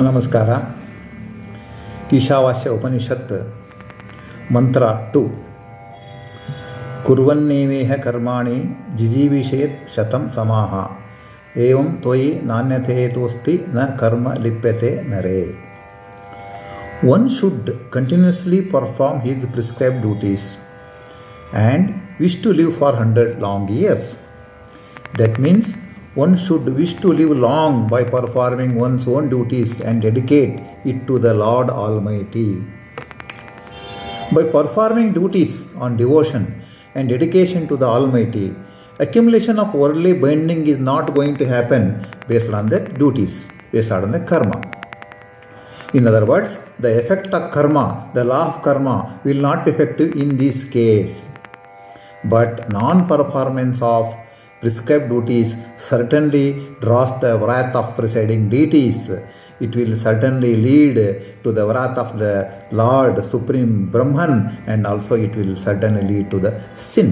ನಮಸ್ಕಾರ. ಈಶಾವಾಸ್ಯ ಉಪನಿಷತ್ ಮಂತ್ರ 2. ಕುರ್ವನ್ನೇವೇಹ ಕರ್ಮಾಣಿ ಜಿಜೀವಿಷೇತ್ ಶತಂ ಸಮಾಹ ಏವಂ ತ್ವಯಿ ನಾನ್ಯಥೇತೋಸ್ತಿ ನ ಕರ್ಮ ಲಿಪ್ಯತೆ ನರೇ. One should continuously perform his prescribed duties and wish to live for 100 long years. That means one should wish to live long by performing one's own duties and dedicate it to the Lord Almighty. By performing duties on devotion and dedication to the Almighty, accumulation of worldly binding is not going to happen based on the duties, based on the karma. In other words, the effect of karma, the law of karma, will not be effective in this case. But non-performance of prescribed duties certainly draws the wrath of presiding deities. It will certainly lead to the wrath of the Lord Supreme Brahman, and also it will certainly lead to the sin.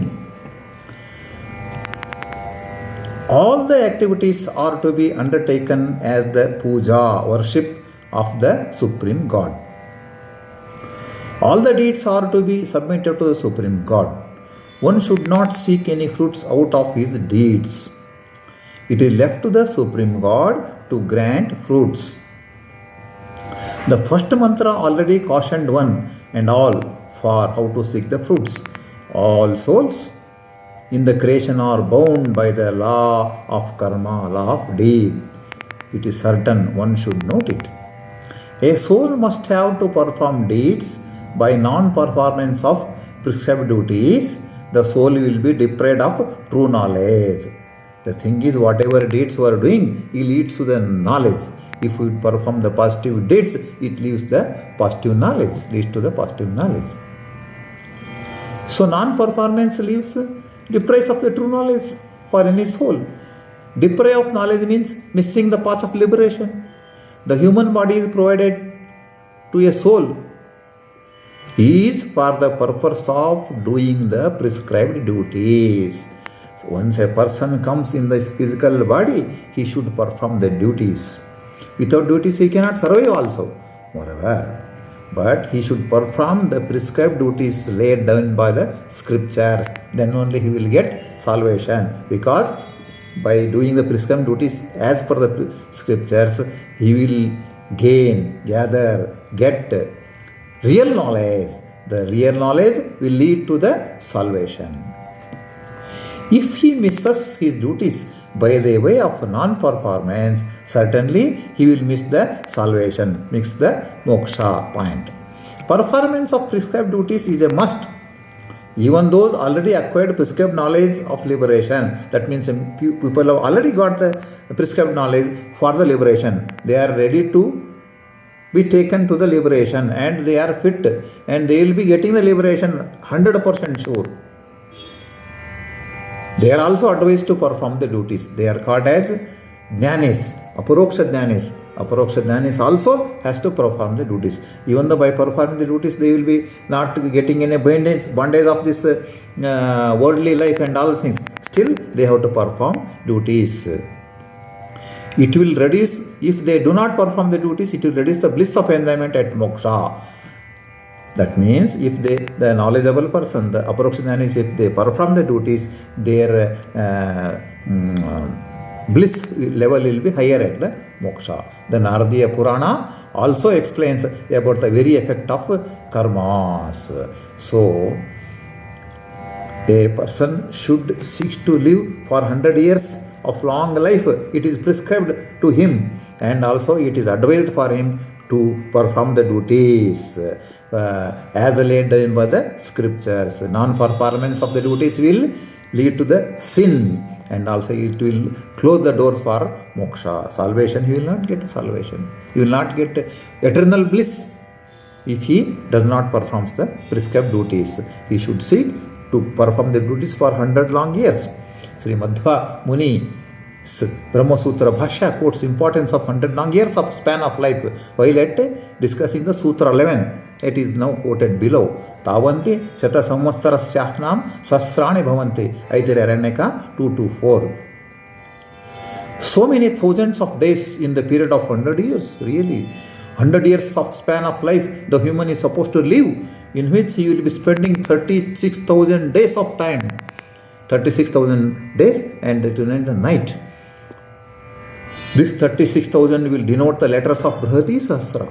All the activities are to be undertaken as the puja, worship of the Supreme God. All the deeds are to be submitted to the Supreme God. One should not seek any fruits out of his deeds. It is left to the Supreme God to grant fruits. The first mantra already cautioned one and all for how to seek the fruits. All souls in the creation are bound by the law of karma, law of deed. It is certain one should note it. A soul must have to perform deeds. By non-performance of prescribed duties, the soul will be deprived of true knowledge. The thing is, whatever deeds we are doing, it leads to the knowledge. If we perform the positive deeds, it leaves the positive knowledge, leads to the positive knowledge. So non-performance leaves deprives of the true knowledge for any soul. Deprive of knowledge means missing the path of liberation. The human body is provided to a soul is for the purpose of doing the prescribed duties. So once a person comes in this physical body, he should perform the duties. Without duties he cannot survive also, moreover. But he should perform the prescribed duties laid down by the scriptures. Then only he will get salvation. Because by doing the prescribed duties as per the scriptures, he will gather, get real knowledge. The real knowledge will lead to the salvation. If he misses his duties by the way of non-performance, certainly he will miss the salvation, miss the moksha point. Performance of prescribed duties is a must. Even those already acquired prescribed knowledge of liberation, that means people have already got the prescribed knowledge for the liberation. They are ready to be taken to the liberation, and they are fit, and they will be getting the liberation 100% sure. They are also advised to perform the duties. They are called as jnanis, aparoksha jnanis. Aparoksha jnanis also has to perform the duties. Even though by performing the duties they will be not getting any bondage of this worldly life and all things, still they have to perform duties. It will reduce, if they do not perform the duties, it will reduce the bliss of enjoyment at moksha. That means if the knowledgeable person, the aparoksha jnanis, if they perform the duties, their bliss level will be higher at the moksha. The Naradiya Purana also explains about the very effect of karmas. So a person should seek to live for 100 years of long life. It is prescribed to him, and also it is advised for him to perform the duties as laid down by the scriptures. Non-performance of the duties will lead to the sin, and also it will close the doors for moksha. Salvation, he will not get salvation. He will not get eternal bliss if he does not perform the prescribed duties. He should seek to perform the duties for 100 long years. Sri Madhwa Muni's Brahma Sutra Bhashya quotes importance of 100 long years of span of life while at discussing the Sutra 11. It is now quoted below. Tavanti Shata Samvatsarasyahnam Sasrani Bhavanti. Aitiraranyaka 2-4. So many thousands of days in the period of 100 years, really. 100 years of span of life the human is supposed to live, in which he will be spending 36,000 days of time. 36,000 days and the night. This 36,000 will denote the letters of Bharatiya Sahasra.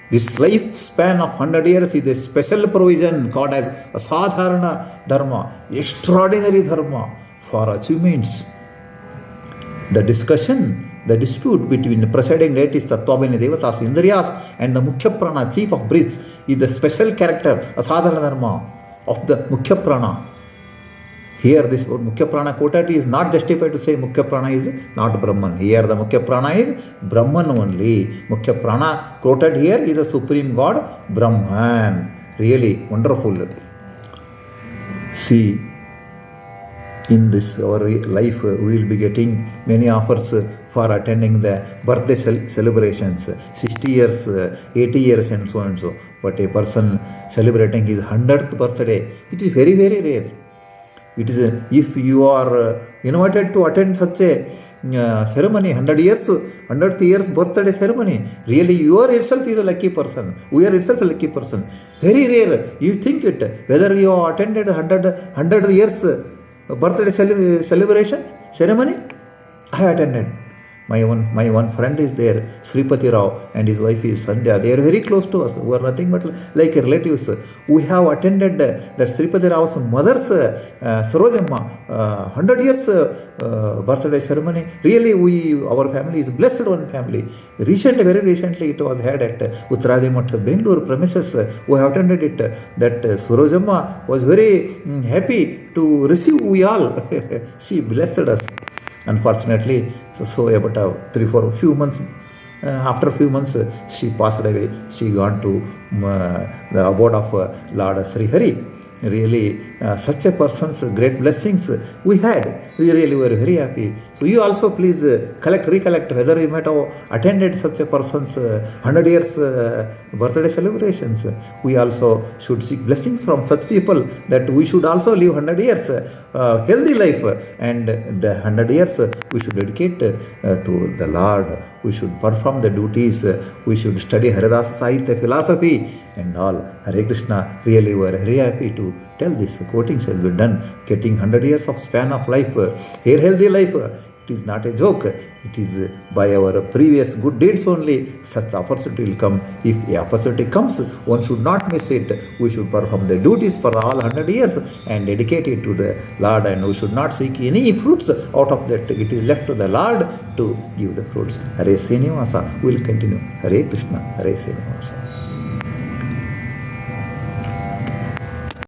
This lifespan of 100 years is a special provision called as Asadharana Dharma, extraordinary Dharma for achievements. The dispute between the presiding deities, Tattvabhini Devatas, Indriyas, and the Mukhya Prana, chief of breaths, is the special character, Asadharana Dharma, of the Mukhya Prana. Here, this Mukhya Prana quotity is not justified to say Mukhya Prana is not Brahman. Here, the Mukhya Prana is Brahman only. Mukhya Prana quoted here is the Supreme God, Brahman. Really wonderful. See, in this our life, we will be getting many offers for attending the birthday celebrations, 60 years, 80 years and so and so. But a person celebrating his 100th birthday, it is very, very rare. It is if you are invited to attend such a ceremony, 100th years birthday ceremony, really you are itself is a lucky person. We are itself a lucky person. Very rare. You think it, whether you attended 100 years birthday celebration ceremony. I attended. My one friend is there, Sripati Rao, and his wife is Sandhya. They are very close to us. We are nothing but like relatives. We have attended that Sripati Rao's mother's Sarojamma 100 years birthday ceremony. Really, our family is blessed one family. Very recently, it was had at Uttaradimath, Bangalore premises. We have attended it. That Sarojamma was very happy to receive we all. She blessed us. Unfortunately, so about after a few months, she passed away. She gone to the abode of Lord Sri Hari. Really, such a person's great blessings we had. We really were very happy. So you also please recollect whether you might have attended such a person's 100 years birthday celebrations. We also should seek blessings from such people that we should also live 100 years healthy life, and the 100 years we should dedicate to the Lord. We should perform the duties. We should study Haridasa Sahitya philosophy and all. Hare Krishna. Really, we are very happy to tell this. Quotings has been done. Getting 100 years of span of life, healthy life. It is not a joke. It is by our previous good deeds only such opportunity will come. If the opportunity comes, one should not miss it. We should perform the duties for all 100 years and dedicate it to the Lord, and we should not seek any fruits out of that. It is left to the Lord to give the fruits. Hare Srinivasa. We will continue. Hare Krishna. Hare Srinivasa.